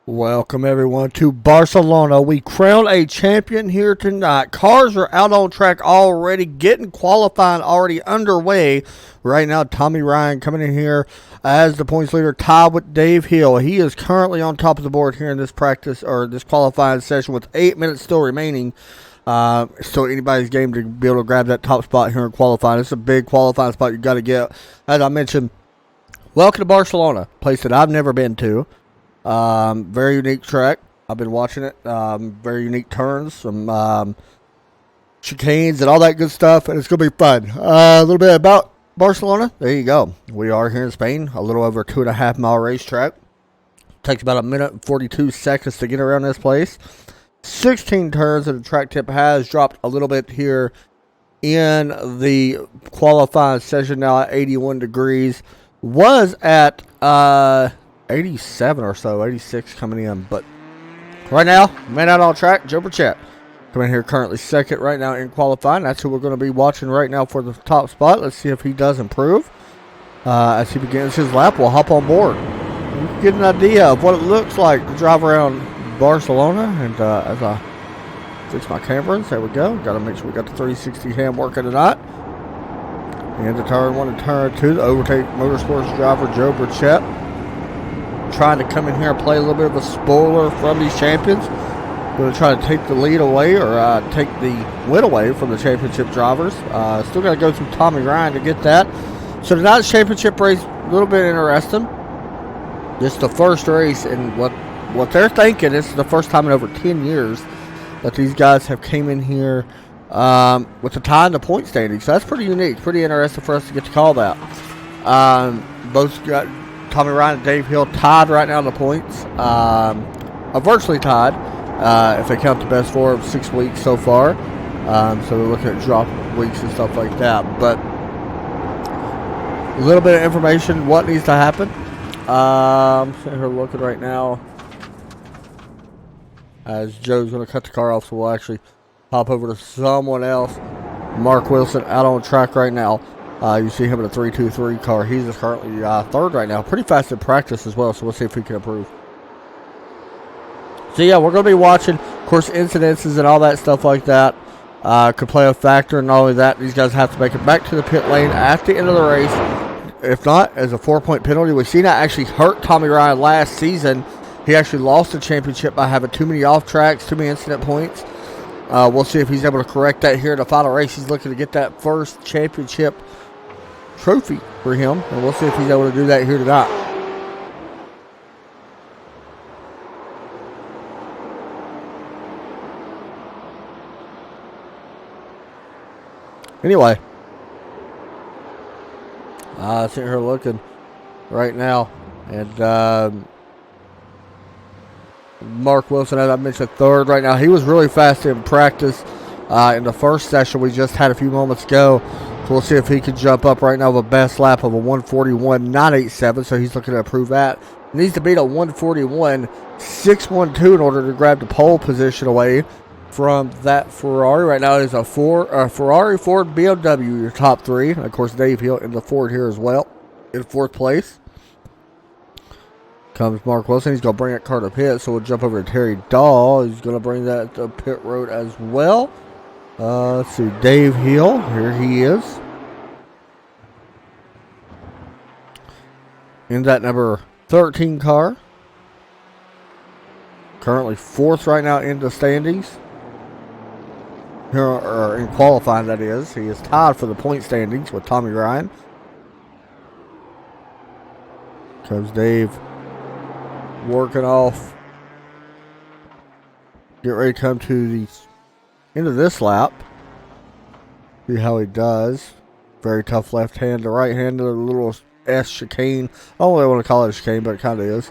Welcome everyone to Barcelona. We crowned a champion here tonight. Cars are out on track already, getting qualifying already underway. Right now, Tommy Ryan coming in here as the points leader, tied with Dave Hill. He is currently on top of the board here in this practice or this qualifying session with 8 minutes still remaining. Still anybody's game to be able to grab that top spot here in qualifying. It's a big qualifying spot you got to get. As I mentioned, welcome to Barcelona, place that I've never been to. Very unique track. I've been watching it. Very unique turns, some chicanes and all that good stuff, and it's going to be fun. A little bit about Barcelona. There you go. We are here in Spain, a little over a 2.5 mile racetrack. Takes about 1 minute and 42 seconds to get around this place. 16 turns, and the track tip has dropped a little bit here in the qualifying session now at 81 degrees. Was at 87 or so, 86 coming in, but right now, man out on track, Joe Burchett coming here currently second right now in qualifying. That's who we're going to be watching right now for the top spot. Let's see if he does improve. As he begins his lap, we'll hop on board. You can get an idea of what it looks like to drive around Barcelona, and as I fix my cameras, there we go. Got to make sure we got the 360 cam working tonight. Into turn 1 and turn 2, the Overtake Motorsports driver Joe Burchett trying to come in here and play a little bit of a spoiler from these champions. Going to try to take the lead away or take the win away from the championship drivers. Still got to go through Tommy Ryan to get that. So tonight's championship race, a little bit interesting. This is the first race, and what they're thinking, this is the first time in over 10 years that these guys have came in here with a tie in the point standing. So that's pretty unique, pretty interesting for us to get to call that. Both got Tommy Ryan and Dave Hill tied right now in the points. Are virtually tied if they count the best four of 6 weeks so far. So we're looking at drop weeks and stuff like that. But a little bit of information, what needs to happen. Sitting here looking right now as Joe's going to cut the car off, so we'll actually hop over to someone else. Mark Wilson out on track right now. You see him in a 3-2-3 car. He's currently third right now. Pretty fast in practice as well, so we'll see if he can improve. So, yeah, we're going to be watching, of course, incidences and all that stuff like that. Could play a factor, and not only that, these guys have to make it back to the pit lane at the end of the race. If not, as a 4-point penalty. We've seen that actually hurt Tommy Ryan last season. He actually lost the championship by having too many off tracks, too many incident points. We'll see if he's able to correct that here in the final race. He's looking to get that first championship trophy for him, and we'll see if he's able to do that here tonight. Anyway, sitting here looking right now, and Mark Wilson, as I mentioned, third right now. He was really fast in practice in the first session we just had a few moments ago. So we'll see if he can jump up right now with a best lap of a 141.987. So he's looking to improve that. He needs to beat a 141.612 in order to grab the pole position away from that Ferrari. Right now it is a Ferrari, Ford, BMW, your top three. And of course, Dave Hill in the Ford here as well in fourth place. Comes Mark Wilson. He's going to bring that car to pit. So we'll jump over to Terry Dahl. He's going to bring that to pit road as well. Let's see, Dave Hill, here he is. In that number 13 car. Currently fourth right now in the standings. Here, or in qualifying, that is. He is tied for the point standings with Tommy Ryan. Comes Dave working off. Get ready to come to the into this lap. See how he does. Very tough left hand to right hand. A little S chicane. I don't really want to call it a chicane, but it kind of is.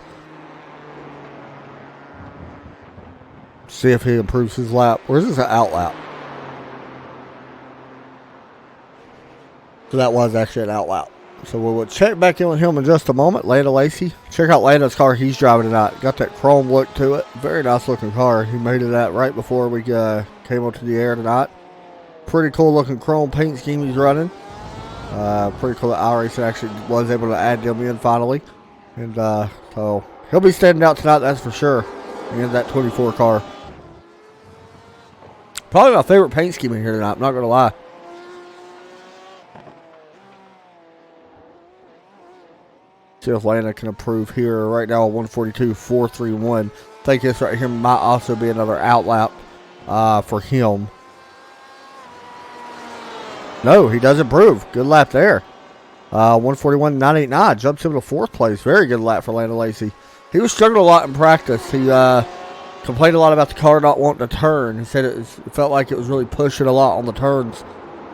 See if he improves his lap. Or is this an out lap? So that was actually an out lap. So we'll check back in with him in just a moment. Lando Lacey. Check out Lando's car he's driving tonight. Got that chrome look to it. Very nice looking car. He made it that right before we came onto the air tonight. Pretty cool looking chrome paint scheme he's running. Pretty cool that iRacing actually was able to add them in finally. And so He'll be standing out tonight, that's for sure. In that 24 car. Probably my favorite paint scheme in here tonight, I'm not going to lie. See if Lana can improve here. Right now, 142.431. I think this right here might also be another outlap for him. No, he does improve. Good lap there. 141.989. Jumps him to fourth place. Very good lap for Landon Lacey. He was struggling a lot in practice. He complained a lot about the car not wanting to turn. He said it felt like it was really pushing a lot on the turns.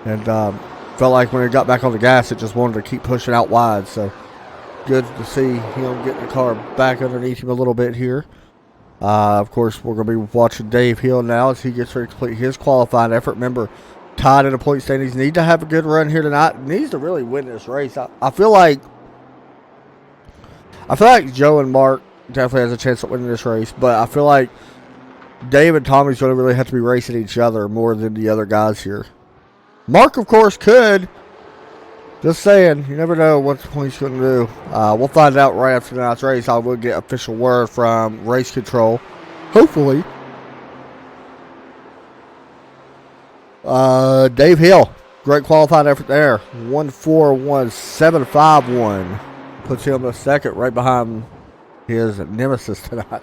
And felt like when it got back on the gas, it just wanted to keep pushing out wide. So good to see him getting the car back underneath him a little bit here. Of course, we're going to be watching Dave Hill now as he gets ready to complete his qualifying effort. Remember, tied in the point standings. Need to have a good run here tonight. Needs to really win this race. I feel like Joe and Mark definitely has a chance at winning this race, but I feel like Dave and Tommy's going to really have to be racing each other more than the other guys here. Mark, of course, could. Just saying, you never know what he's going to do. We'll find out right after tonight's race. I will get official word from race control. Hopefully. Dave Hill, great qualifying effort there. 141.751 puts him in second, right behind his nemesis tonight.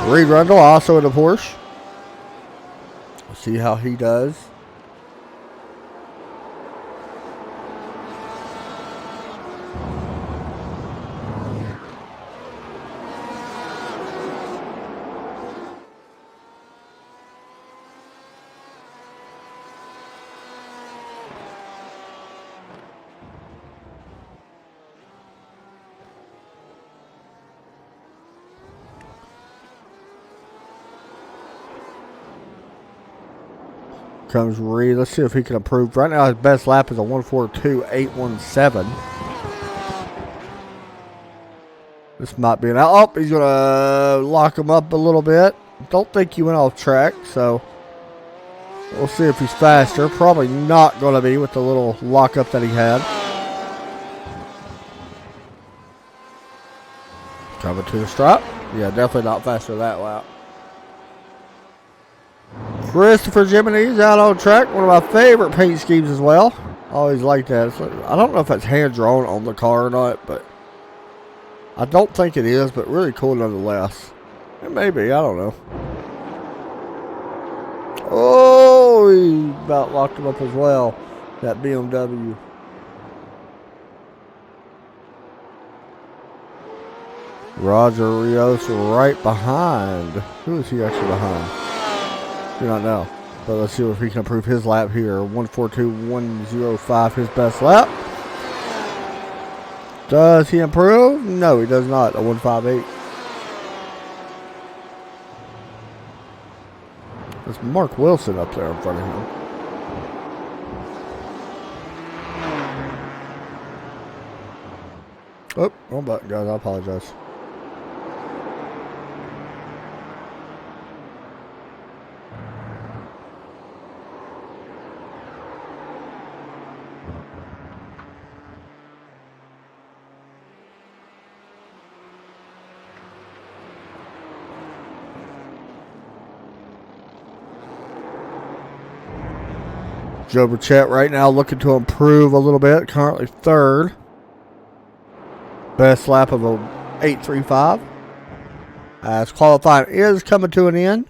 Reed Rundle also in the Porsche. We'll see how he does. Comes Reed. Let's see if he can improve. Right now, his best lap is a 142.817. This might be an out. Oh, he's going to lock him up a little bit. Don't think he went off track, so we'll see if he's faster. Probably not going to be with the little lockup that he had. Coming to the stripe. Yeah, definitely not faster that lap. Christopher Jiminy's out on track. One of my favorite paint schemes as well. Always like that. I don't know if that's hand drawn on the car or not, but I don't think it is, but really cool nonetheless. It may be, I don't know. Oh, he about locked him up as well. That BMW. Roger Rios right behind. Who is he actually behind? Do not know. But let's see if he can improve his lap here. 142.105, his best lap. Does he improve? No, he does not. A 158. There's Mark Wilson up there in front of him. Oh, wrong button, guys. I apologize. Joe Burchett right now looking to improve a little bit. Currently third. Best lap of a 8.35. As qualifying is coming to an end.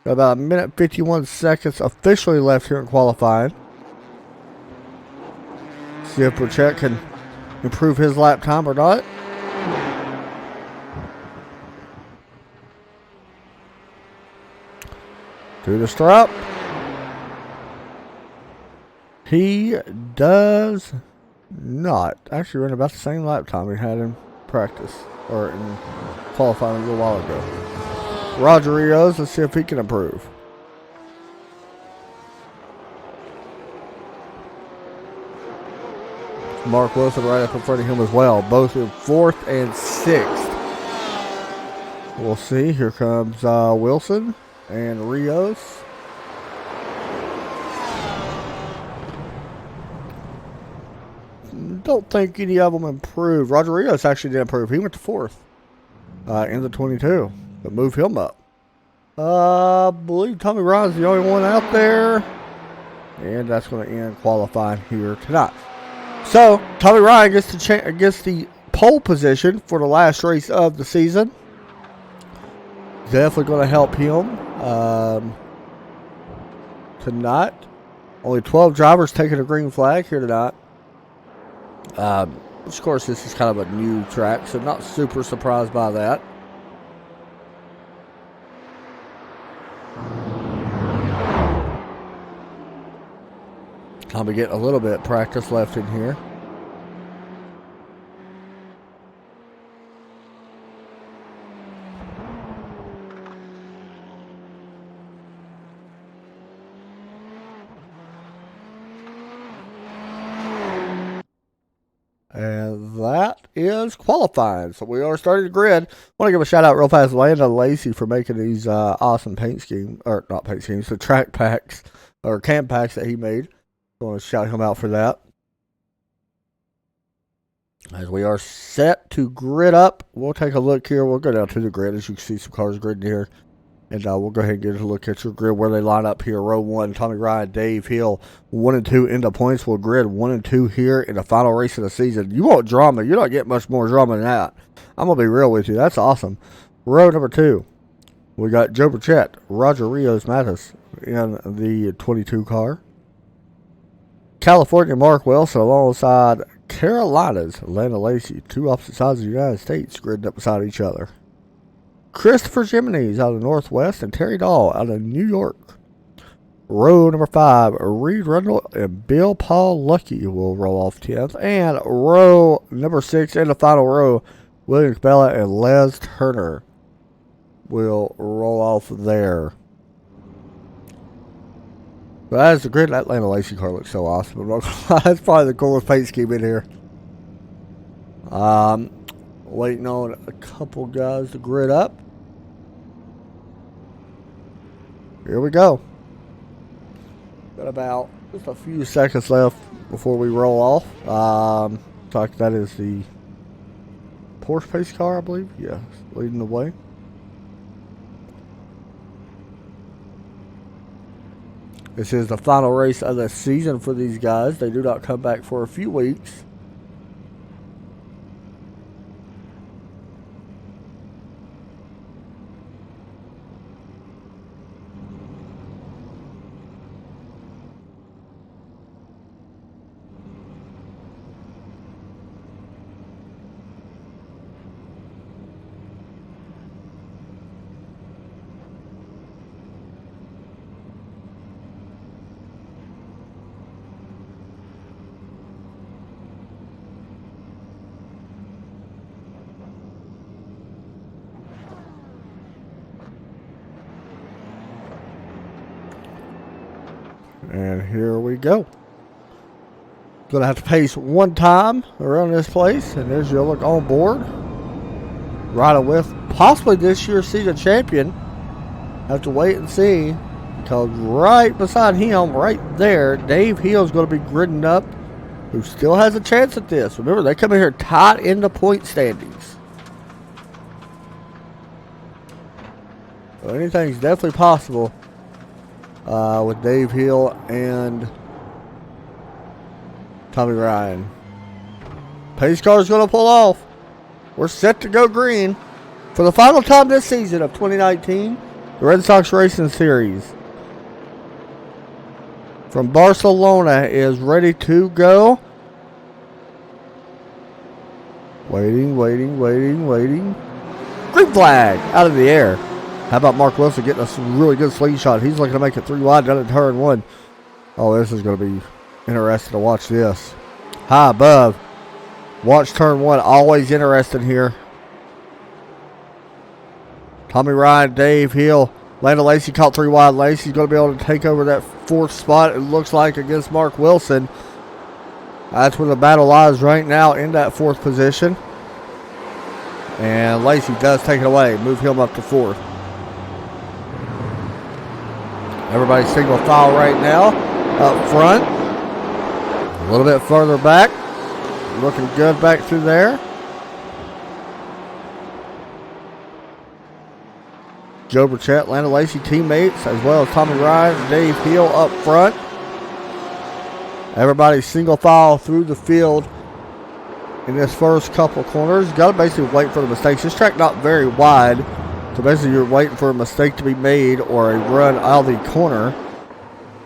Got about a minute 51 seconds officially left here in qualifying. See if Burchett can improve his lap time or not. To the strap. He does not. Actually ran about the same lap time he had in practice. Or in qualifying a little while ago. Roger Rios, let's see if he can improve. Mark Wilson right up in front of him as well. Both in 4th and 6th. We'll see. Here comes Wilson and Rios. don't think any of them improved. Roger Rios actually did improve. He went to 4th in the 22. But move him up. I believe Tommy Ryan's the only one out there. And that's going to end qualifying here tonight. So, Tommy Ryan gets the pole position for the last race of the season. Definitely going to help him tonight. Only 12 drivers taking a green flag here tonight. Of course, this is kind of a new track, so not super surprised by that. Tommy getting a little bit of practice left in here. And that is qualifying. So we are starting the grid. I want to give a shout out real fast to Landon Lacey for making these awesome paint schemes, or not paint schemes, the track packs or camp packs that he made. I want to shout him out for that. As we are set to grid up, we'll take a look here. We'll go down to the grid. As you can see, some cars gridding here. And we'll go ahead and get a look at your grid where they line up here. Row 1, Tommy Ryan, Dave Hill, 1 and 2 into points. We'll grid 1 and 2 here in the final race of the season. You want drama. You're not getting much more drama than that. I'm going to be real with you. That's awesome. Row number 2, we got Joe Burchett, Roger Rios Mathis in the 22 car. California, Mark Wilson alongside Carolina's Atlanta Lacey. 2 opposite sides of the United States gridding up beside each other. Christopher Jimenez out of the Northwest and Terry Dahl out of New York. Row number 5, Reed Rundle and Bill Paul Lucky will roll off 10th. And row number 6 in the final row, William Bella and Les Turner will roll off there. But as the grid, that Atlanta Lacey car looks so awesome. That's probably the coolest paint scheme in here. Waiting on a couple guys to grid up. Here we go. Got about just a few seconds left before we roll off. That is the Porsche pace car, I believe. Yeah, leading the way. This is the final race of the season for these guys. They do not come back for a few weeks. And here we go. Gonna have to pace one time around this place, and there's your look on board. Riding with possibly this year's season champion. Have to wait and see, because right beside him, right there, Dave Hill's going to be gridding up, who still has a chance at this. Remember, they come in here tied in the point standings. So anything's definitely possible with Dave Hill and Tommy Ryan. Pace car is going to pull off. We're set to go green for the final time this season of 2019, the Red Sox Racing Series. From Barcelona is ready to go. Waiting. Green flag out of the air. How about Mark Wilson getting a really good slingshot? He's looking to make it 3 wide down at turn 1. Oh, this is going to be interesting to watch this. High above. Watch turn 1. Always interesting here. Tommy Ryan, Dave Hill. Landon Lacey caught 3 wide. Lacey's going to be able to take over that 4th spot, it looks like, against Mark Wilson. That's where the battle lies right now, in that 4th position. And Lacey does take it away. Move him up to 4th. Everybody's single file right now. Up front. A little bit further back. looking good back through there. Joe Burchett, Landon Lacey teammates, as well as Tommy Ryan and Dave Hill up front. Everybody single file through the field in this first couple corners. Got to basically wait for the mistakes. This track not very wide, so basically you're waiting for a mistake to be made or a run out of the corner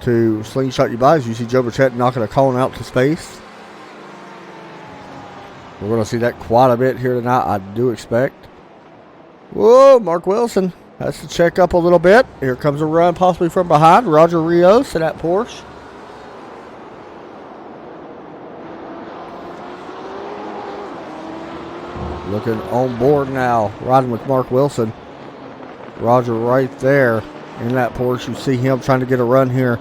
to slingshot you by. As you see Joe Burchett knocking a cone out to space. We're going to see that quite a bit here tonight, I do expect. Whoa, Mark Wilson has to check up a little bit. Here comes a run possibly from behind. Roger Rios in that Porsche. Looking on board now, riding with Mark Wilson. Roger right there in that Porsche. You see him trying to get a run here.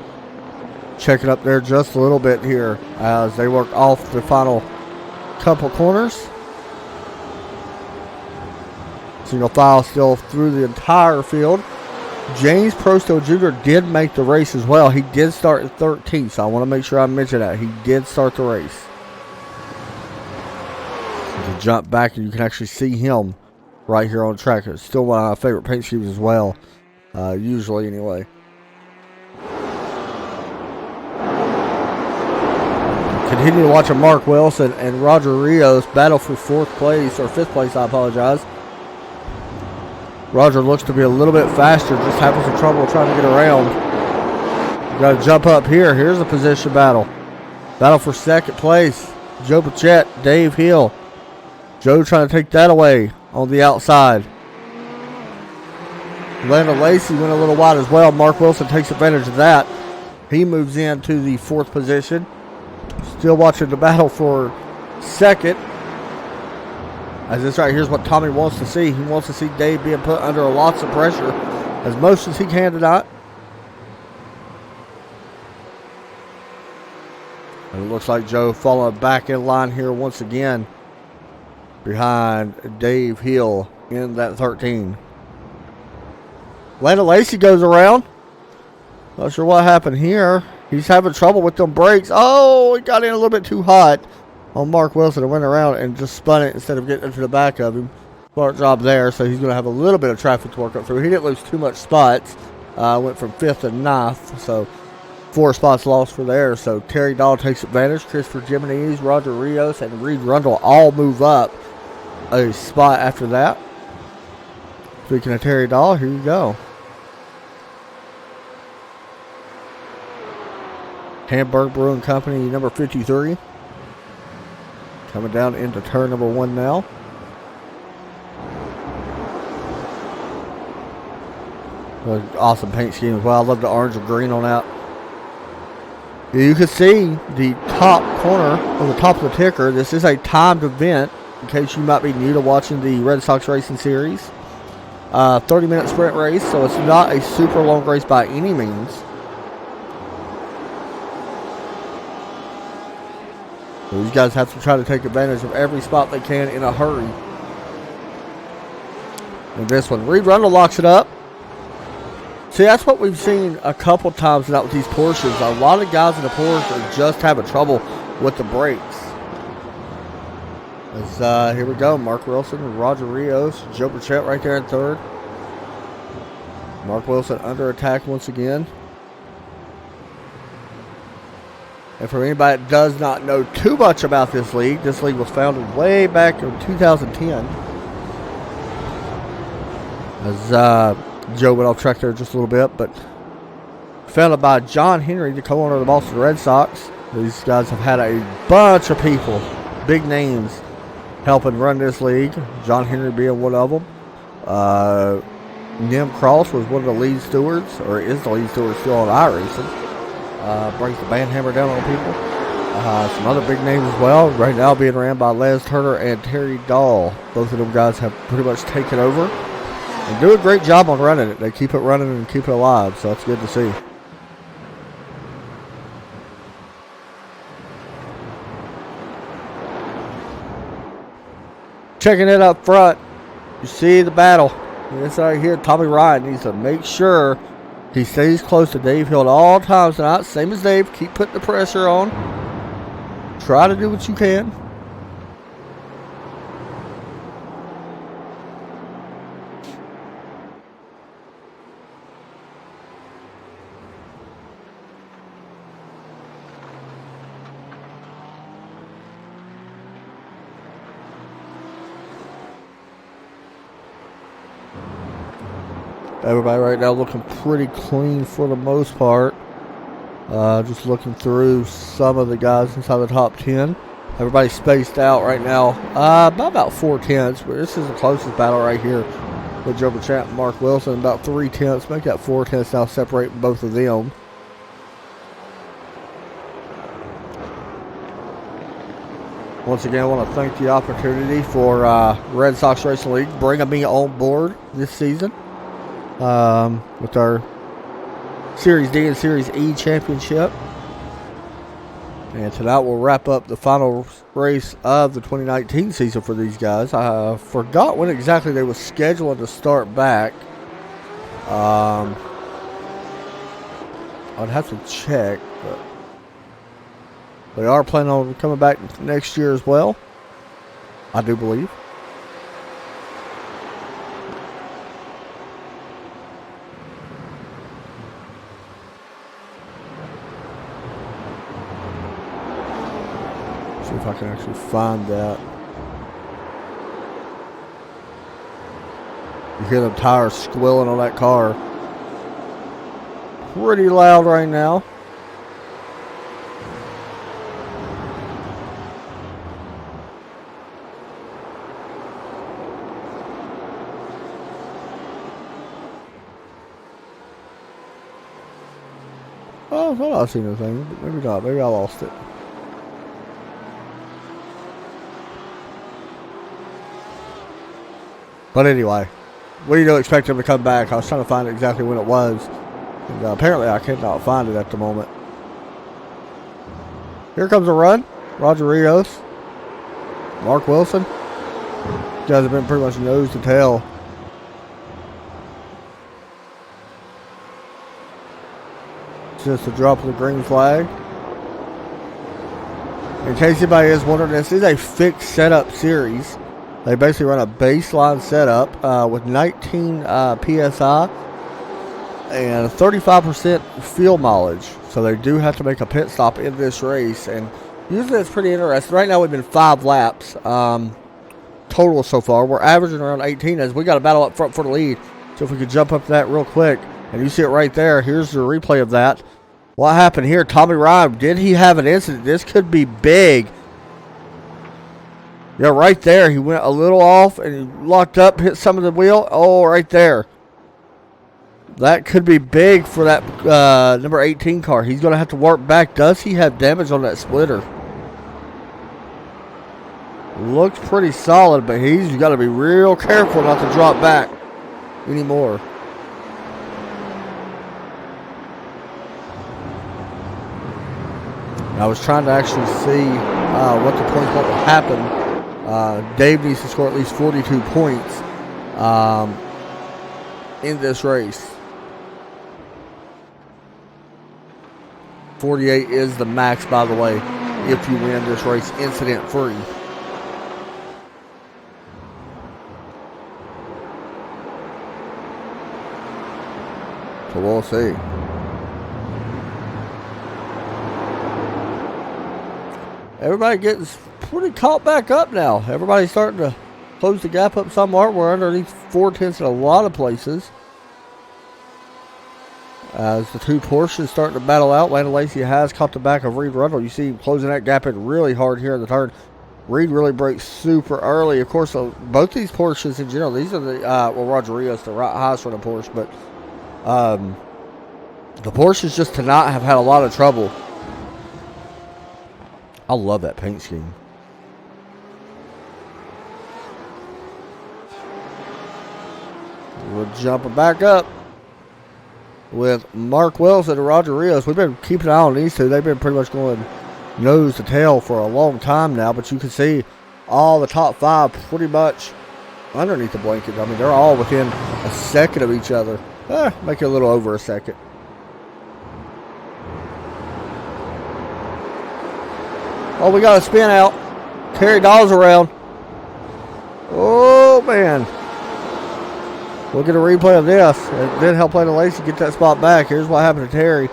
Checking up there just a little bit here as they work off the final couple corners. Single file still through the entire field. James Prosto Jr. did make the race as well. He did start in 13th, so I want to make sure I mention that. He did start the race. You can jump back and you can actually see him right here on track. It's still one of my favorite paint schemes as well, usually anyway. Continue to watch Mark Wilson and Roger Rios battle for 4th place, or 5th place, I apologize. Roger looks to be a little bit faster, just having some trouble trying to get around. Got to jump up here. Here's a position battle. Battle for 2nd place. Joe Burchett, Dave Hill. Joe trying to take that away on the outside. Landon Lacey went a little wide as well. Mark Wilson takes advantage of that. He moves into the 4th position. Still watching the battle for 2nd. As this right here is what Tommy wants to see. He wants to see Dave being put under lots of pressure as much as he can tonight. And it looks like Joe falling back in line here once again behind Dave Hill in that 13. Landon Lacey goes around. Not sure what happened here. He's having trouble with them brakes. Oh, he got in a little bit too hot on Mark Wilson and went around and just spun it instead of getting into the back of him. Smart job there, so he's going to have a little bit of traffic to work up through. He didn't lose too much spots. Went from 5th to 9th, so 4 spots lost for there. So Terry Dahl takes advantage. Christopher Jimenez, Roger Rios, and Reed Rundle all move up a spot after that. Speaking of Terry Dahl, here you go. Hamburg Brewing Company, number 53. Coming down into turn number 1 now. Awesome paint scheme as well. I love the orange and green on that. You can see the top corner on the top of the ticker. This is a timed event in case you might be new to watching the Red Sox Racing Series. 30-minute sprint race, so it's not a super long race by any means. So these guys have to try to take advantage of every spot they can in a hurry. And this one, Reed Rundle locks it up. See, that's what we've seen a couple times now with these Porsches. A lot of guys in the Porsche are just having trouble with the brakes. Here we go. Mark Wilson, Roger Rios, Joe Burchett right there in 3rd. Mark Wilson under attack once again. And for anybody that does not know too much about this league was founded way back in 2010. As Joe went off track there just a little bit, but founded by John Henry, the co-owner of the Boston Red Sox. These guys have had a bunch of people, big names, helping run this league. John Henry being one of them. Nim Cross was one of the lead stewards, or is the lead steward still on iRacing. Brings the band hammer down on people. Some other big names as well. Right now being ran by Les Turner and Terry Dahl. Both of them guys have pretty much taken over and do a great job on running it. They keep it running and keep it alive, so that's good to see. Checking it up front, you see the battle. This right here, Tommy Ryan needs to make sure he stays close to Dave Hill at all times tonight. Same as Dave, keep putting the pressure on. Try to do what you can. Everybody right now looking pretty clean for the most part. Just looking through some of the guys inside the top 10. Everybody's spaced out right now by about 4/10. But this is the closest battle right here with Joe Champ and Mark Wilson. About 3/10. Make that 4/10 now, separate both of them. Once again, I want to thank the opportunity for Red Sox Racing League bringing me on board this season with our Series D and Series E championship. And tonight we'll wrap up the final race of the 2019 season for these guys. I forgot when exactly they were scheduled to start back. I'd have to check, but they are planning on coming back next year as well, I do believe. See if I can actually find that. You hear the tires squealing on that car. Pretty loud right now. Oh, I thought I seen anything, but maybe not. Maybe I lost it. But anyway, we do expect him to come back. I was trying to find exactly when it was. And apparently I cannot find it at the moment. Here comes a run. Roger Rios. Mark Wilson. You guys have been pretty much nose to tail. Just a drop of the green flag. In case anybody is wondering, this is a fixed setup series. They basically run a baseline setup with 19 PSI and 35% fuel mileage. So they do have to make a pit stop in this race. And usually it's pretty interesting. Right now we've been 5 laps total so far. We're averaging around 18 as we got a battle up front for the lead. So if we could jump up to that real quick. And you see it right there. Here's the replay of that. What happened here? Tommy Ryan, did he have an incident? This could be big. Yeah, right there. He went a little off and he locked up, hit some of the wheel. Oh, right there. That could be big for that number 18 car. He's going to have to work back. Does he have damage on that splitter? Looks pretty solid, but he's got to be real careful not to drop back anymore. I was trying to actually see what would happen. Dave needs to score at least 42 points in this race. 48 is the max, by the way, if you win this race incident-free. So we'll see. Everybody getting pretty caught back up now. Everybody's starting to close the gap up somewhat. We're underneath 4/10 in a lot of places. As the two Porsches starting to battle out, Landon Lacey has caught the back of Reed Rundle. You see him closing that gap in really hard here in the turn. Reed really breaks super early. Of course, both these Porsches in general, these are the, well, Roger Rios, the highest running Porsche, but the Porsches just tonight have had a lot of trouble. I love that paint scheme. We're jumping back up with Mark Wilson and Roger Rios. We've been keeping an eye on these two. They've been pretty much going nose to tail for a long time now, but you can see all the top 5 pretty much underneath the blanket. I mean, they're all within a second of each other. Make it a little over a second. Oh, we got a spin out. Terry Dawes around. Oh, man. We'll get a replay of this. It did help Landon Lacey get that spot back. Here's what happened to Terry.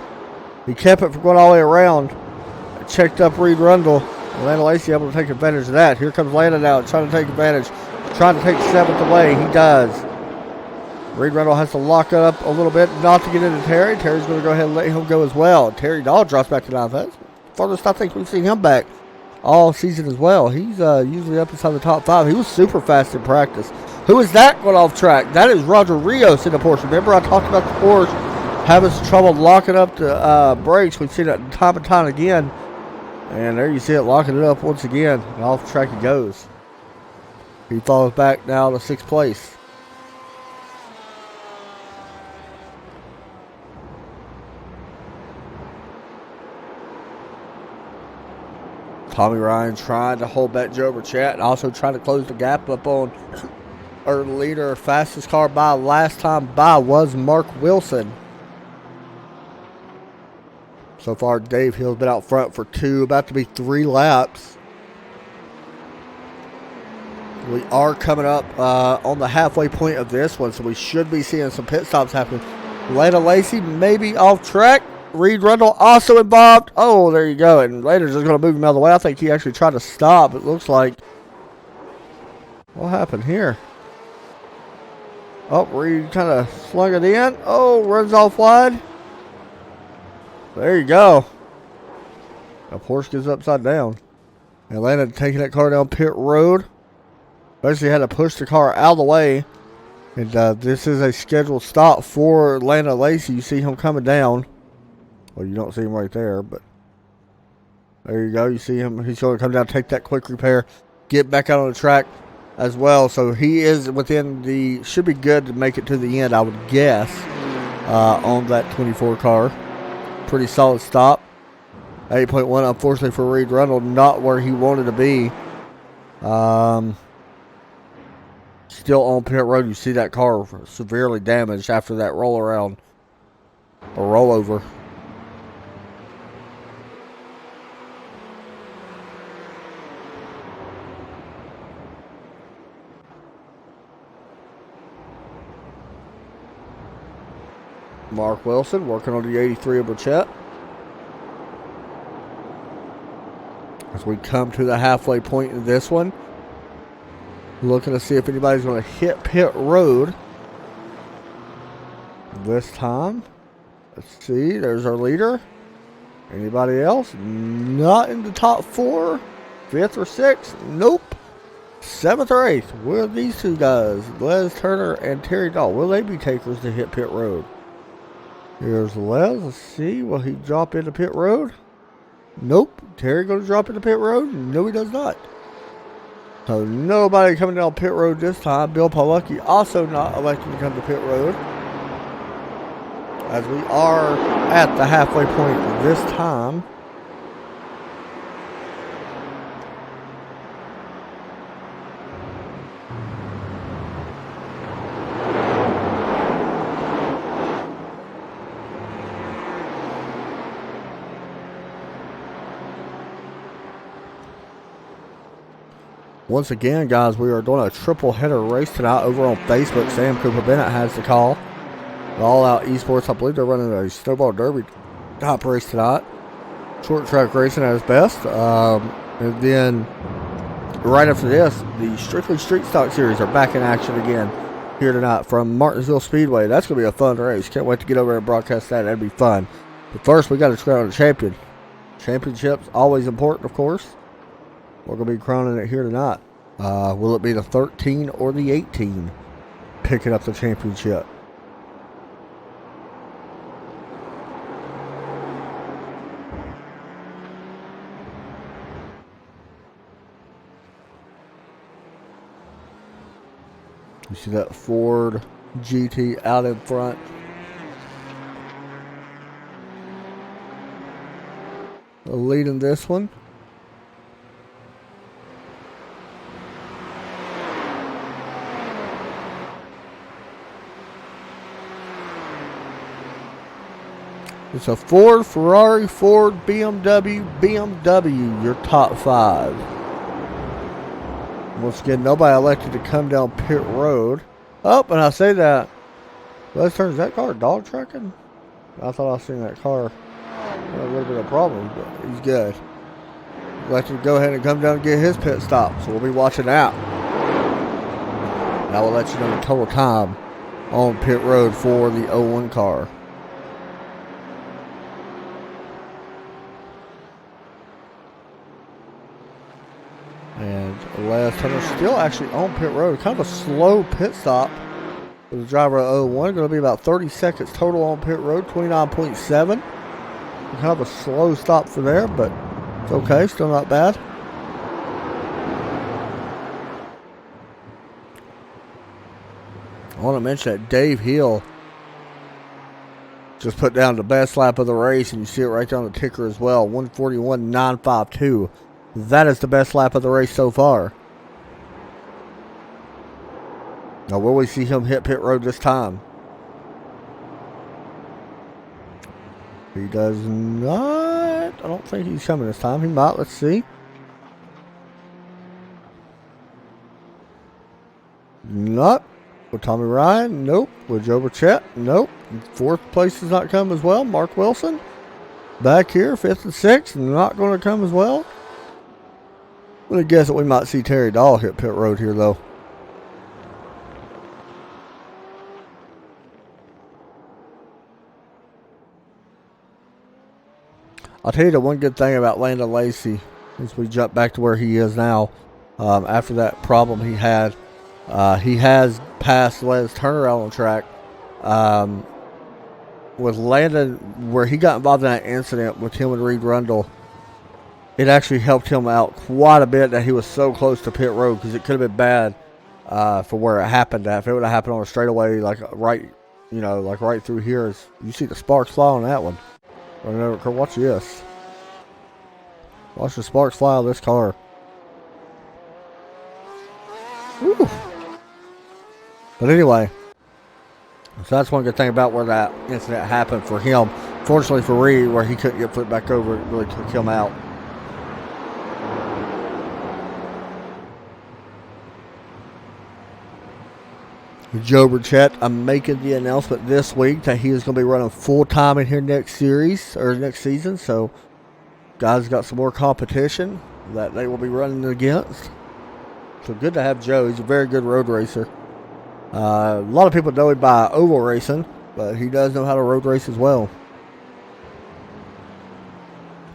He kept it from going all the way around. Checked up Reed Rundle. Landon Lacey able to take advantage of that. Here comes Landon now trying to take advantage. Trying to take 7th away. He does. Reed Reynolds has to lock it up a little bit not to get into Terry. Terry's going to go ahead and let him go as well. Terry Dahl drops back to 9th. That's farthest I think we've seen him back all season as well. He's usually up inside the top 5. He was super fast in practice. Who is that going off track? That is Roger Rios in the Porsche. Remember I talked about the Porsche having some trouble locking up the brakes. We've seen it time and time again. And there you see it locking it up once again. And off track he goes. He falls back now to 6th place. Tommy Ryan trying to hold back Joe Burchett and also trying to close the gap up on our leader. Fastest car by last time by was Mark Wilson. So far, Dave Hill's been out front for 2, about to be 3 laps. We are coming up on the halfway point of this one, so we should be seeing some pit stops happening. Lana Lacey maybe off track. Reed Rundle also involved. Oh, there you go. And Later's just going to move him out of the way. I think he actually tried to stop. It looks like. What happened here? Oh, Reed kind of slung it in. Oh, runs off wide. There you go. The Porsche gets upside down. Atlanta taking that car down pit road. Basically had to push the car out of the way. And this is a scheduled stop for Atlanta Lacey. You see him coming down. Well, you don't see him right there, but there you go. You see him. He's going to come down, take that quick repair, get back out on the track as well. So he is within the, should be good to make it to the end, I would guess, on that 24 car. Pretty solid stop. 8.1, unfortunately for Reed Rundle, not where he wanted to be. Still on pit road. You see that car severely damaged after that roll around or rollover. Mark Wilson working on the 83 of Burchett. As we come to the halfway point in this one. Looking to see if anybody's going to hit pit road. This time. Let's see. There's our leader. Anybody else? Not in the top 4. 5th or 6th? Nope. 7th or 8th. Where are these two guys? Les Turner and Terry Dahl. Will they be takers to hit pit road? Here's Les. Let's see. Will he drop into pit road? Nope. Terry going to drop into pit road? No, he does not. So nobody coming down pit road this time. Bill Palucki also not electing to come to pit road. As we are at the halfway point this time. Once again, guys, we are doing a triple header race tonight over on Facebook. Sam Cooper Bennett has the call. All Out Esports, I believe they're running a snowball derby type race tonight. Short track racing at its best. And then right after this, the Strictly Street Stock Series are back in action again here tonight from Martinsville Speedway. That's going to be a fun race. Can't wait to get over there and broadcast that. That'd be fun. But first, we got to crown a champion. Championships, always important, of course. We're going to be crowning it here tonight. Will it be the 13 or the 18 picking up the championship? You see that Ford GT out in front. Leading this one. It's a Ford, Ferrari, Ford, BMW, your top 5. Once again, nobody elected to come down pit road. Oh, and I say that. Les Turner, is that car dog tracking? I thought I seen that car. A little bit of a problem, but he's good. Elected to go ahead and come down and get his pit stop, so we'll be watching that. That will let you know the total time on pit road for the 0-1 car. And last Hunter still actually on pit road. Kind of a slow pit stop for the driver of 0-1. Going to be about 30 seconds total on pit road. 29.7. Kind of a slow stop for there, but it's okay. Still not bad. I want to mention that Dave Hill just put down the best lap of the race, and you see it right there on the ticker as well. 141.952. That is the best lap of the race so far. Now, will we see him hit pit road this time? He does not. I don't think he's coming this time. He might. Let's see. Not. With Tommy Ryan? Nope. With Joe Burchett? Nope. Fourth place is not coming as well. Mark Wilson. Back here, fifth and sixth. Not going to come as well. I'm going to guess that we might see Terry Dahl hit pit road here, though. I'll tell you the one good thing about Landon Lacey, as we jump back to where he is now, after that problem he had, he has passed the latest turnaround on track. With Landon, where he got involved in that incident with him and Reed Rundle, it actually helped him out quite a bit that he was so close to pit road, because it could have been bad for where it happened at. If it would have happened on a straightaway, like right through here, you see the sparks fly on that one. Watch this. Watch the sparks fly on this car. Woo. But anyway, so that's one good thing about where that incident happened for him. Fortunately for Reed, where he couldn't get flipped back over, it really took him out. Joe Burchett, I'm making the announcement this week that he is going to be running full-time in here next season. So, guys got some more competition that they will be running against. So, good to have Joe. He's a very good road racer. A lot of people know him by oval racing, but he does know how to road race as well.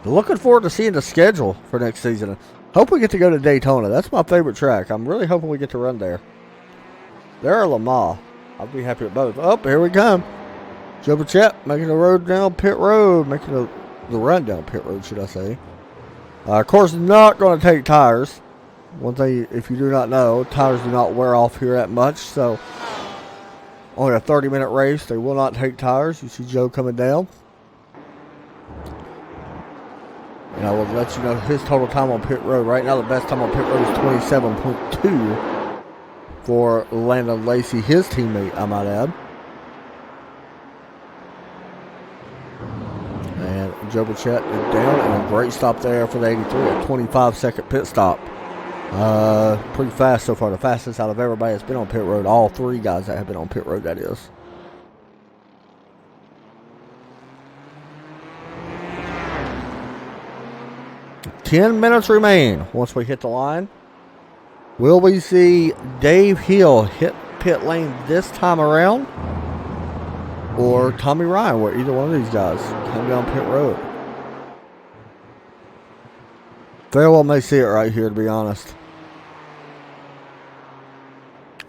Looking forward to seeing the schedule for next season. Hope we get to go to Daytona. That's my favorite track. I'm really hoping we get to run there. There or Lamar. I'll be happy with both. Oh, here we come. Joe Burchett making the road down pit road. Making the run down pit road, should I say. Of course, not going to take tires. One thing, if you do not know, tires do not wear off here that much. So, only a 30-minute race. They will not take tires. You see Joe coming down. And I will let you know his total time on pit road. Right now, the best time on pit road is 27.2. For Landon Lacey, his teammate, I might add. And Joe Burchett is down, and a great stop there for the 83, a 25-second pit stop. Pretty fast so far, the fastest out of everybody that's been on pit road. All three guys that have been on pit road, that is. Ten minutes remain once we hit the line. Will we see Dave Hill hit pit lane this time around? Or Tommy Ryan, where either one of these guys come down pit road? Very well may see it right here, to be honest.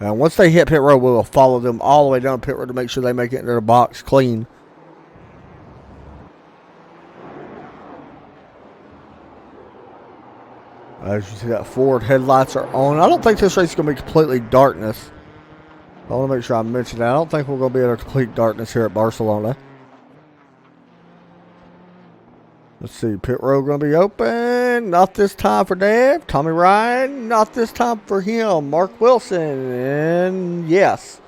And once they hit pit road, we will follow them all the way down pit road to make sure they make it into the box clean. As you see, that forward headlights are on. I don't think this race is going to be completely darkness. I want to make sure I mention that. I don't think we're going to be in a complete darkness here at Barcelona. Let's see. Pit road going to be open. Not this time for Dave. Tommy Ryan. Not this time for him. Mark Wilson. And yes,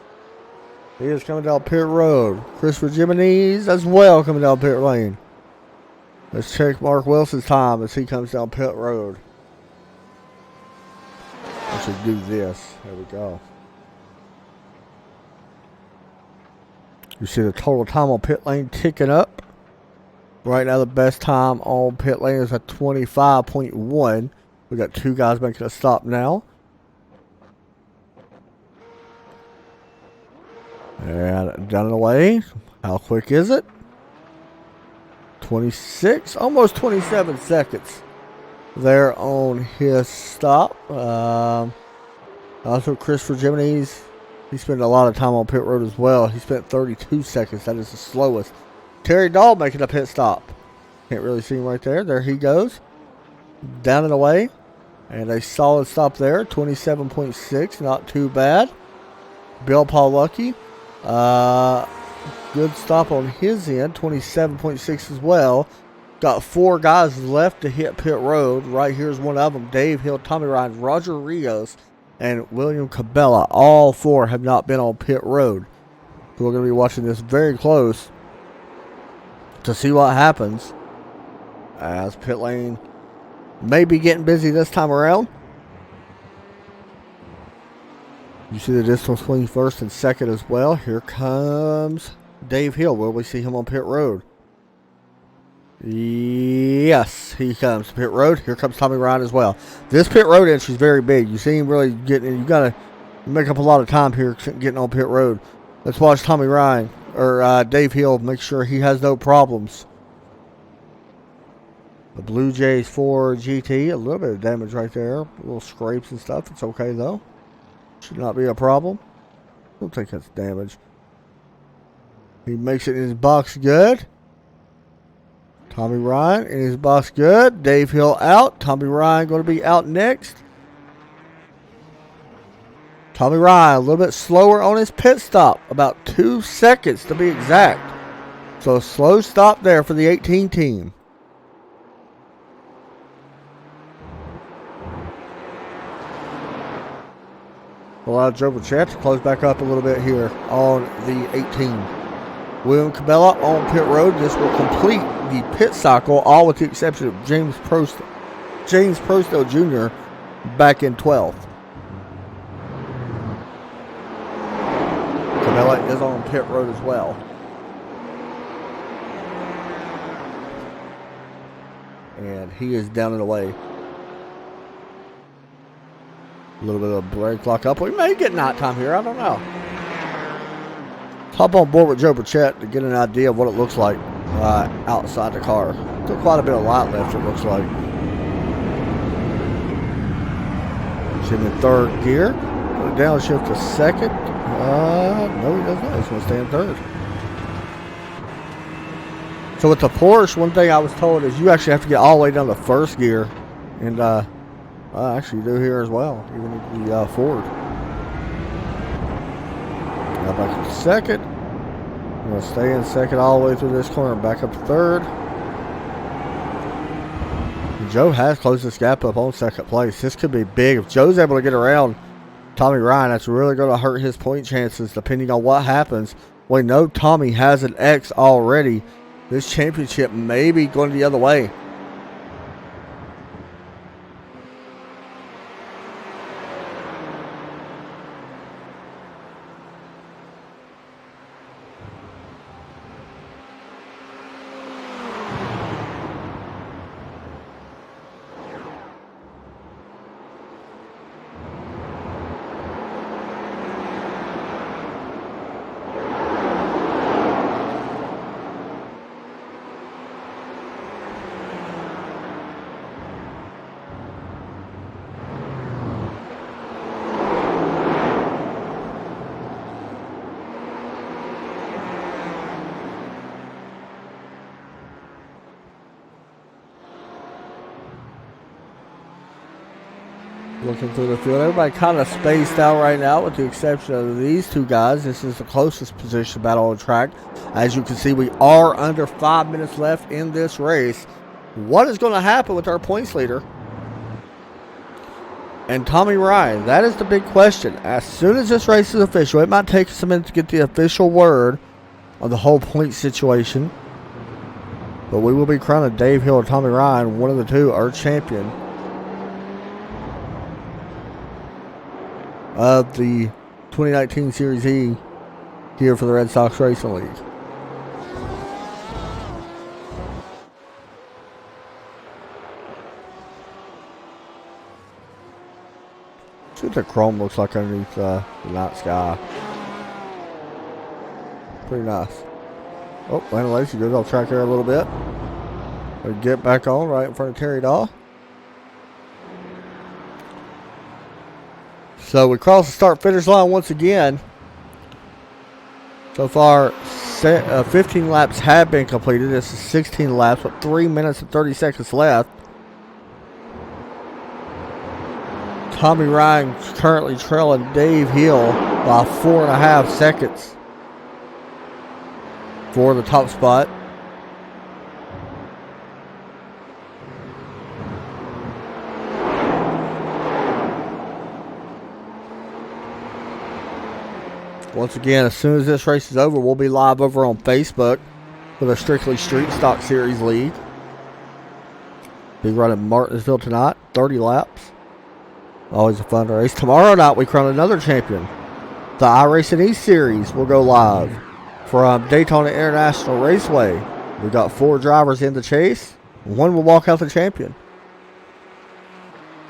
he is coming down pit road. Christopher Jimenez as well coming down pit lane. Let's check Mark Wilson's time as he comes down pit road. I should do this. There we go. You see the total time on pit lane ticking up. Right now, the best time on pit lane is at 25.1. We got two guys making a stop now. And down and away. How quick is it? 26, almost 27 seconds there on his stop. Also, Christopher Jimenez, he spent a lot of time on pit road as well. He spent 32 seconds. That is the slowest. Terry Dahl making a pit stop. Can't really see him right there. There he goes. Down and away. And a solid stop there. 27.6. Not too bad. Bill Lucky. Good stop on his end. 27.6 as well. Got 4 guys left to hit pit road. Right here's one of them. Dave Hill, Tommy Ryan, Roger Rios, and William Cabela. All 4 have not been on pit road. So we're going to be watching this very close to see what happens, as pit lane may be getting busy this time around. You see the distance between first and second as well. Here comes Dave Hill. Will we see him on pit road? Yes, he comes to pit road. Here comes Tommy Ryan as well. This pit road entry is very big. You see him really getting, you got to make up a lot of time here getting on pit road. Let's watch Tommy Ryan, or Dave Hill, make sure he has no problems. The Blue Jays 4 GT, a little bit of damage right there. Little scrapes and stuff. It's okay though. Should not be a problem. I don't think that's damage. He makes it in his box good. Tommy Ryan in his box good. Dave Hill out. Tommy Ryan going to be out next. Tommy Ryan a little bit slower on his pit stop. About 2 seconds to be exact. So a slow stop there for the 18 team. Allow Joe Burchett to close back up a little bit here on the 18. William Cabela on pit road. This will complete the pit cycle, all with the exception of James Prosto Jr. back in 12th. Cabela is on pit road as well. And he is down and away. A little bit of brake lock up. We may get night time here. I don't know. Hop on board with Joe Burchett to get an idea of what it looks like outside the car. Still quite a bit of light left, it looks like. He's in the 3rd gear. Downshift to 2nd. No, he does not. He's going to stay in 3rd. So with the Porsche, one thing I was told is you actually have to get all the way down to 1st gear. And actually, you do here as well, even if the Ford. Now back up to 2nd. I'm going to stay in 2nd all the way through this corner and back up to 3rd. And Joe has closed this gap up on 2nd place. This could be big. If Joe's able to get around Tommy Ryan, that's really going to hurt his point chances depending on what happens. We know Tommy has an X already. This championship may be going the other way. Looking through the field, everybody kind of spaced out right now with the exception of these 2 guys. This is the closest position battle on the track. As you can see, we are under 5 minutes left in this race. What is going to happen with our points leader and Tommy Ryan? That is the big question. As soon as this race is official, it might take us a minute to get the official word on the whole point situation. But we will be crowning Dave Hill or Tommy Ryan, one of the 2, our champion of the 2019 Series E here for the Red Sox Racing League. See what the chrome looks like underneath the night sky. Pretty nice. Oh, Landon Lacey goes off track there a little bit. We get back on right in front of Terry Daw. So we cross the start-finish line once again. So far, 15 laps have been completed. This is 16 laps with 3 minutes and 30 seconds left. Tommy Ryan currently trailing Dave Hill by 4.5 seconds for the top spot. Once again, as soon as this race is over, we'll be live over on Facebook with a Strictly Street Stock Series League. Be running Martinsville tonight, 30 laps. Always a fun race. Tomorrow night, we crown another champion. The iRacing East Series will go live from Daytona International Raceway. We got 4 drivers in the chase. One will walk out the champion.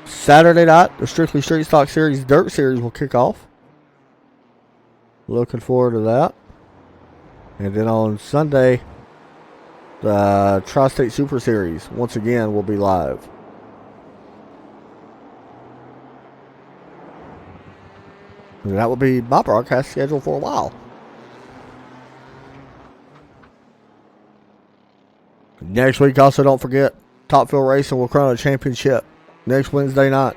Saturday night, the Strictly Street Stock Series Dirt Series will kick off. Looking forward to that. And then on Sunday, the Tri-State Super Series, once again, will be live. And that will be my broadcast schedule for a while. Next week, also don't forget, Top Fuel Racing will crown a championship next Wednesday night.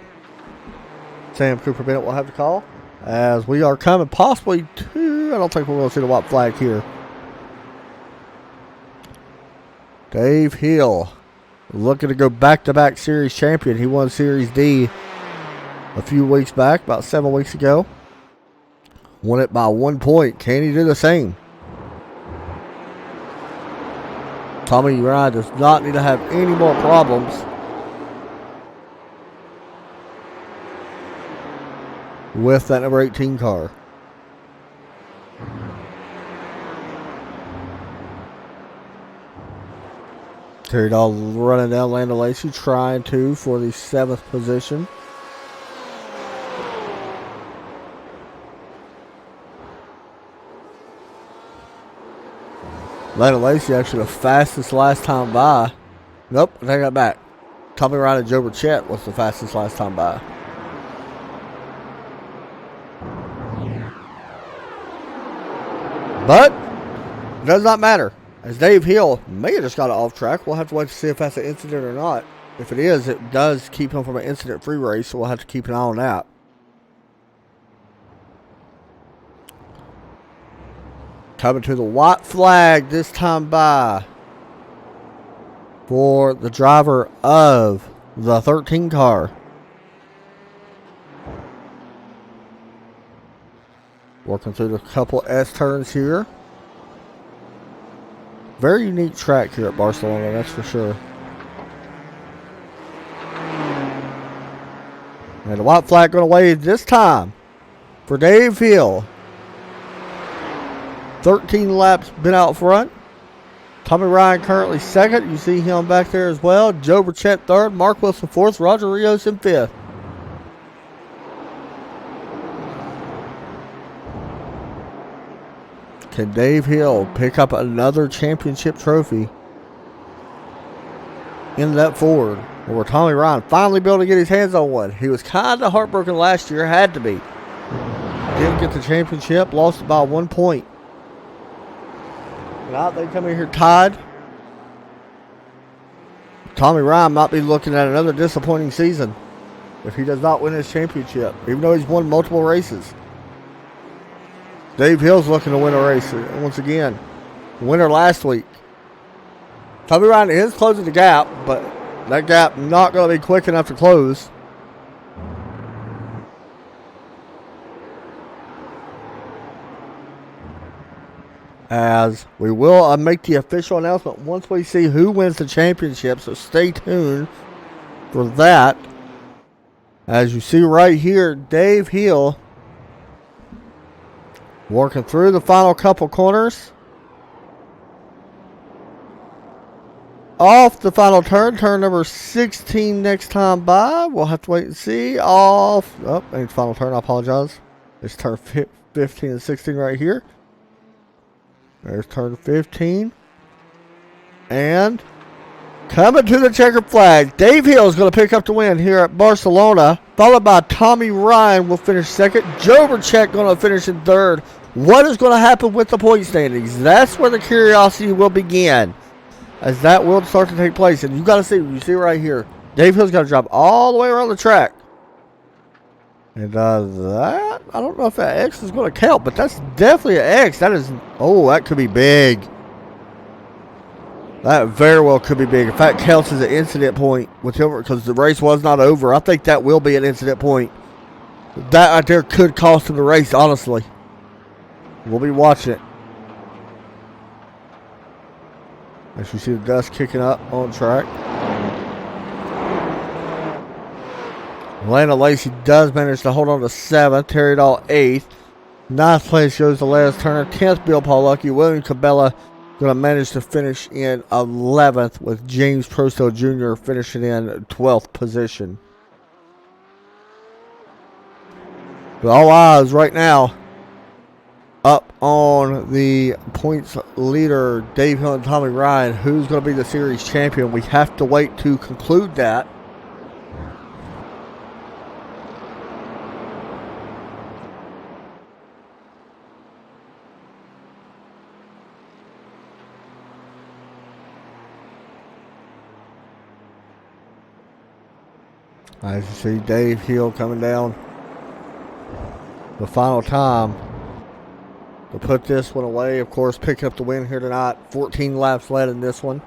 Sam Cooper Bennett will have the call. As we are coming possibly to, I don't think we're going to see the white flag here. Dave Hill looking to go back-to-back series champion. He won Series D a few weeks back, about 7 weeks ago. Won it by 1 point. Can he do the same? Tommy Ryan does not need to have any more problems with that number 18 car. Terry Dahl running down Landon Lacey, trying to for the 7th position. Landon Lacey actually the fastest last time by. Nope, I take that back. Tommy Ryan and Joe Burchett was the fastest last time by. But it does not matter, as Dave Hill may have just got it off track. We'll have to wait to see if that's an incident or not. If it is, it does keep him from an incident-free race, so we'll have to keep an eye on that. Coming to the white flag this time by for the driver of the 13 car. Working through the couple S turns here. Very unique track here at Barcelona, that's for sure. And the white flag going to wave this time for Dave Hill. 13 laps been out front. Tommy Ryan currently second. You see him back there as well. Joe Burchett third. Mark Wilson fourth. Roger Rios in fifth. Can Dave Hill pick up another championship trophy in that Ford? Or Tommy Ryan finally be able to get his hands on one? He was kind of heartbroken last year. Had to be. Didn't get the championship. Lost it by 1 point. Now they come in here tied. Tommy Ryan might be looking at another disappointing season if he does not win his championship, even though he's won multiple races. Dave Hill's looking to win a race once again. Winner last week. Tommy Ryan is closing the gap, but that gap not going to be quick enough to close. As we will make the official announcement once we see who wins the championship, so stay tuned for that. As you see right here, Dave Hill working through the final couple corners. Off the final turn, turn number 16 next time by. We'll have to wait and see. Off, oh, ain't final turn, I apologize. It's turn 15 and 16 right here. There's turn 15. And coming to the checkered flag, Dave Hill is going to pick up the win here at Barcelona, followed by Tommy Ryan will finish second. Joe Burchett going to finish in third. What is going to happen with the point standings? That's where the curiosity will begin, as that will start to take place. And you got to see, you see right here, Dave Hill's got to drive all the way around the track. And that, I don't know if that X is going to count, but that's definitely an X. That is, oh, that could be big. That very well could be big. If that counts as an incident point with him, because the race was not over, I think that will be an incident point. That right there could cost him the race, honestly. We'll be watching it. As you see the dust kicking up on track. Lana Lacey does manage to hold on to 7th. Terry Dahl 8th. 9th place goes to Laz Turner. 10th, Bill Paul Lucky. William Cabela going to manage to finish in 11th, with James Prosto Jr. finishing in 12th position. But all eyes right now up on the points leader, Dave Hill and Tommy Ryan. Who's going to be the series champion? We have to wait to conclude that. As you see, Dave Hill coming down the final time to put this one away. Of course, picking up the win here tonight. 14 laps led in this one.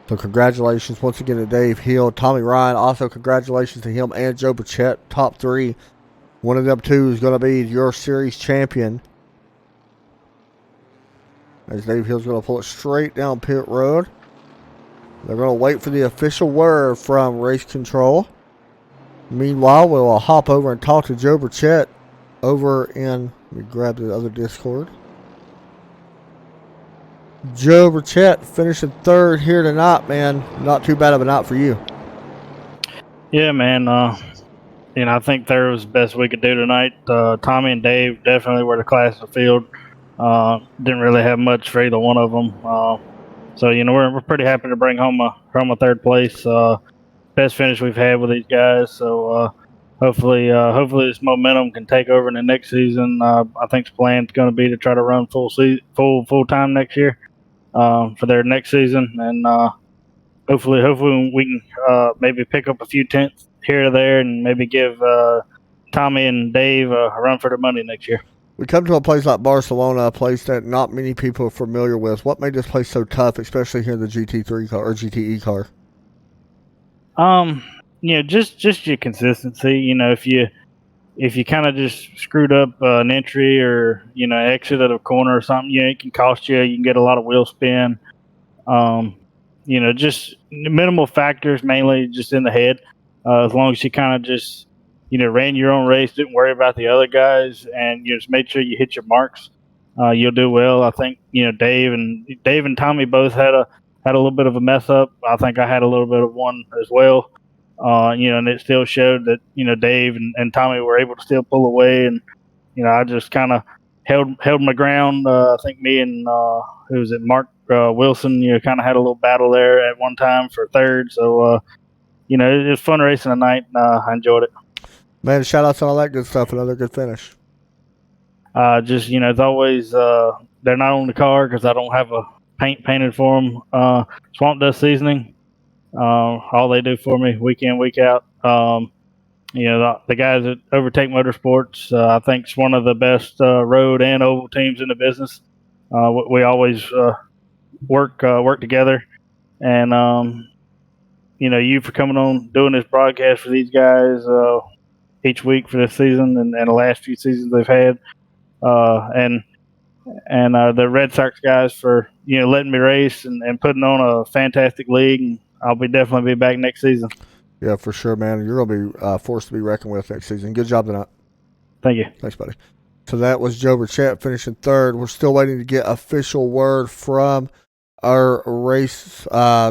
So congratulations once again to Dave Hill. Tommy Ryan, also congratulations to him and Joe Burchett. Top 3. One of them two is going to be your series champion. As Dave Hill's going to pull it straight down pit road. They're going to wait for the official word from race control. Meanwhile, we'll hop over and talk to Joe Burchett over in, let me grab the other Discord. Joe Burchett finishing 3rd here tonight, man. Not too bad of a night for you. Yeah, man. I think 3rd was the best we could do tonight. Tommy and Dave definitely were the class of the field. Didn't really have much for either one of them. So, we're pretty happy to bring home a 3rd place. Best finish we've had with these guys. So, hopefully this momentum can take over in the next season. I think the plan is going to be to try to run full time next year for their next season, and hopefully we can maybe pick up a few tenths here or there, and maybe give Tommy and Dave a run for their money next year. We come to a place like Barcelona, a place that not many people are familiar with. What made this place so tough, especially here in the GT3 car or GTE car? Just your consistency. If you kind of just screwed up an entry or exit at a corner or something, it can cost you. You can get a lot of wheel spin. Just minimal factors, mainly just in the head. As long as you kind of just ran your own race, didn't worry about the other guys, and just made sure you hit your marks, you'll do well. I think Dave and Tommy both had a little bit of a mess up. I think I had a little bit of one as well. And it still showed that Dave and Tommy were able to still pull away, and I just kind of held my ground. I think me and who was it, Mark Wilson, kind of had a little battle there at one time for 3rd. So it was fun racing tonight, and I enjoyed it. Man, shout outs on all that good stuff. Another good finish. It's always they're not on the car because I don't have a paint painted for them. Swamp Dust Seasoning, all they do for me week in, week out. The guys at Overtake Motorsports, I think it's one of the best road and oval teams in the business. We always work together, and you for coming on doing this broadcast for these guys each week for this season and the last few seasons they've had, and the Red Sox guys for letting me race and putting on a fantastic league. And I'll definitely be back next season. Yeah, for sure, man. You're going to be forced to be reckoned with next season. Good job tonight. Thank you. Thanks, buddy. So that was Joe Burchett finishing 3rd. We're still waiting to get official word from our race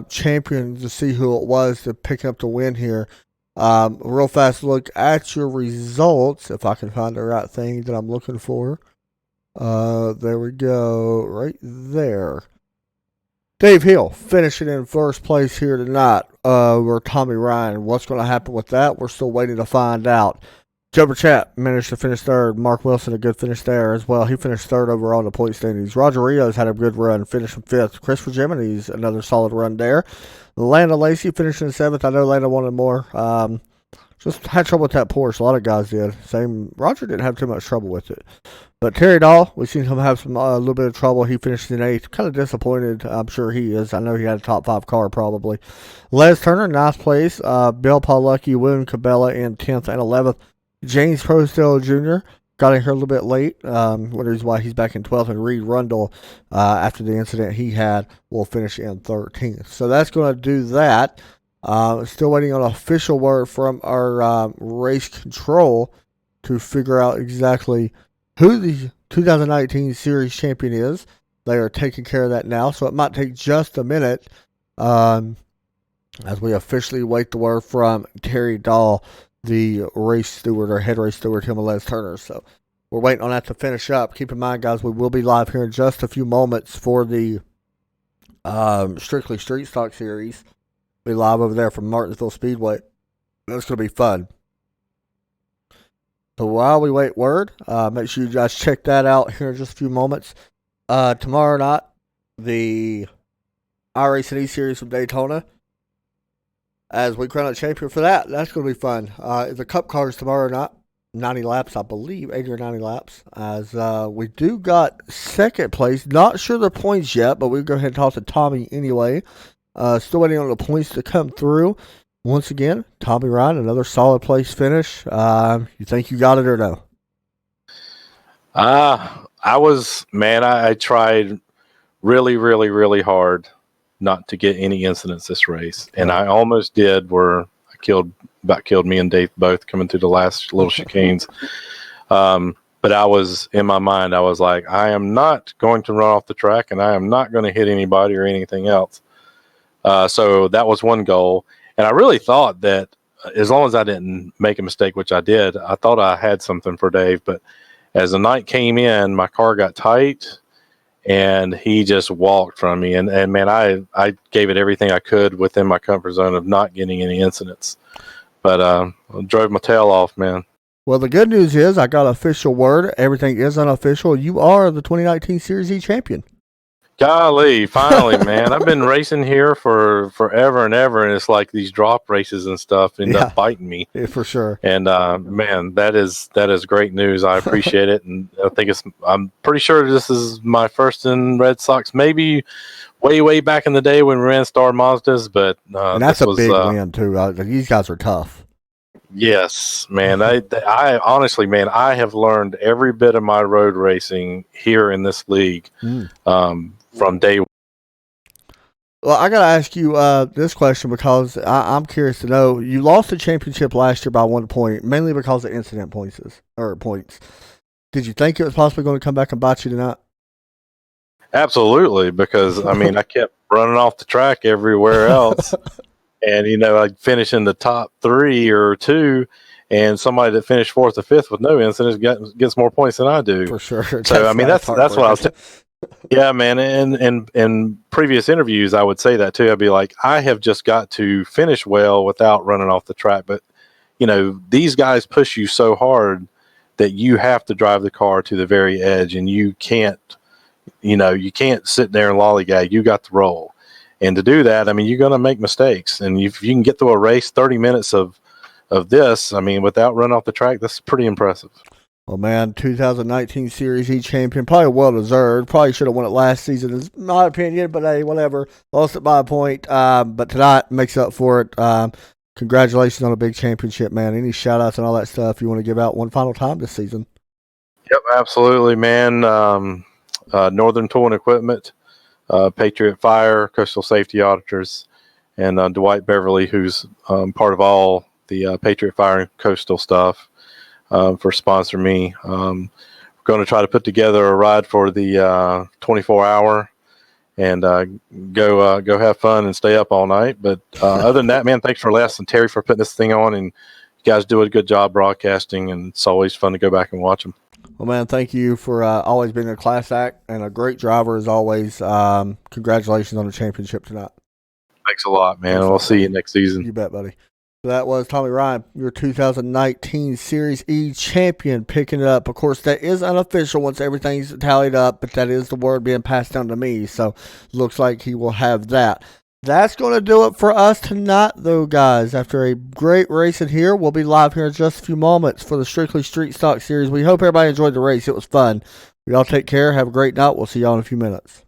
champion to see who it was to pick up the win here. Real fast look at your results, if I can find the right thing that I'm looking for. There we go, right there. Dave Hill finishing in first place here tonight. Over Tommy Ryan. What's going to happen with that? We're still waiting to find out. Jumper Chat managed to finish third. Mark Wilson, a good finish there as well. He finished third overall in the point standings. Roger Rios had a good run, finishing fifth. Christopher Jiminy's another solid run there. Landa Lacey finishing seventh. I know Landa wanted more. Just had trouble with that Porsche. A lot of guys did. Same. Roger didn't have too much trouble with it. But Terry Dahl, we've seen him have some a little bit of trouble. He finished in eighth. Kind of disappointed. I'm sure he is. I know he had a top 5 car probably. Les Turner, ninth place. Bill Pawlucki, William Cabela in 10th and 11th. James Prostel Jr. got in here a little bit late. Wonders why he's back in 12th. And Reed Rundle, after the incident he had, will finish in 13th. So that's going to do that. Still waiting on official word from our race control to figure out exactly who the 2019 series champion is. They are taking care of that now, so it might take just a minute as we officially wait the word from Terry Dahl, the race steward or head race steward, him and Les Turner. So we're waiting on that to finish up. Keep in mind, guys, we will be live here in just a few moments for the Strictly Street Stock Series. Be live over there from Martinsville Speedway. That's going to be fun. So while we wait word, make sure you guys check that out here in just a few moments. Tomorrow night, the iRacing E-Series from Daytona. As we crown a champion for that, that's going to be fun. The Cup cars tomorrow night, 90 laps, I believe, 80 or 90 laps. As we do got second place. Not sure the points yet, but we'll go ahead and talk to Tommy anyway. Still waiting on the points to come through. Once again, Tommy Ryan, another solid place finish. You think you got it or no? I tried really, really, really hard not to get any incidents this race. And I almost did, where I about killed me and Dave both coming through the last little chicanes. But I was, in my mind, I was like, I am not going to run off the track, and I am not going to hit anybody or anything else. So that was one goal. And I really thought that as long as I didn't make a mistake, which I did, I thought I had something for Dave. But as the night came in, my car got tight, and he just walked from me. And man, I gave it everything I could within my comfort zone of not getting any incidents. But I drove my tail off, man. Well, the good news is I got official word. Everything is unofficial. You are the 2019 Series E champion. Golly, finally, man. I've been racing here for forever and ever, and it's like these drop races and stuff end up biting me. Yeah, for sure. And man, that is great news. I appreciate it, and I'm pretty sure this is my first in Red Sox, maybe way back in the day when we ran Star Mazdas, but and that's a big win too. These guys are tough. Yes, man. I honestly, man, I have learned every bit of my road racing here in this league. From day one. Well, I got to ask you this question because I'm curious to know. You lost the championship last year by 1 point, mainly because of incident points. Did you think it was possibly going to come back and bite you tonight? Absolutely, because, I mean, I kept running off the track everywhere else. And, I'd finish in the top 3 or 2, and somebody that finished 4th or 5th with no incidents gets more points than I do. For sure. So, I mean, that's what I was yeah, man. And in previous interviews, I would say that too. I'd be like, I have just got to finish well without running off the track. But, these guys push you so hard that you have to drive the car to the very edge, and you can't sit there and lollygag. You got to roll. And to do that, I mean, you're going to make mistakes. And if you can get through a race, 30 minutes of this, I mean, without running off the track, that's pretty impressive. Well, man, 2019 Series E champion, probably well-deserved. Probably should have won it last season, is my opinion, but hey, whatever. Lost it by a point, but tonight makes up for it. Congratulations on a big championship, man. Any shout-outs and all that stuff you want to give out one final time this season? Yep, absolutely, man. Northern Tool and Equipment, Patriot Fire, Coastal Safety Auditors, and Dwight Beverly, who's part of all the Patriot Fire and Coastal stuff. For sponsoring me. We're going to try to put together a ride for the 24-hour, and go have fun and stay up all night. But other than that, man, thanks for Les and Terry for putting this thing on, and you guys do a good job broadcasting, and it's always fun to go back and watch them. Well, man, thank you for always being a class act and a great driver as always. Congratulations on the championship tonight. Thanks a lot, man. We'll see you next season. You bet, buddy. So that was Tommy Ryan, your 2019 Series E champion, picking it up. Of course, that is unofficial once everything's tallied up, but that is the word being passed down to me. So looks like he will have that. That's going to do it for us tonight, though, guys. After a great race in here, we'll be live here in just a few moments for the Strictly Street Stock Series. We hope everybody enjoyed the race. It was fun. Y'all take care. Have a great night. We'll see y'all in a few minutes.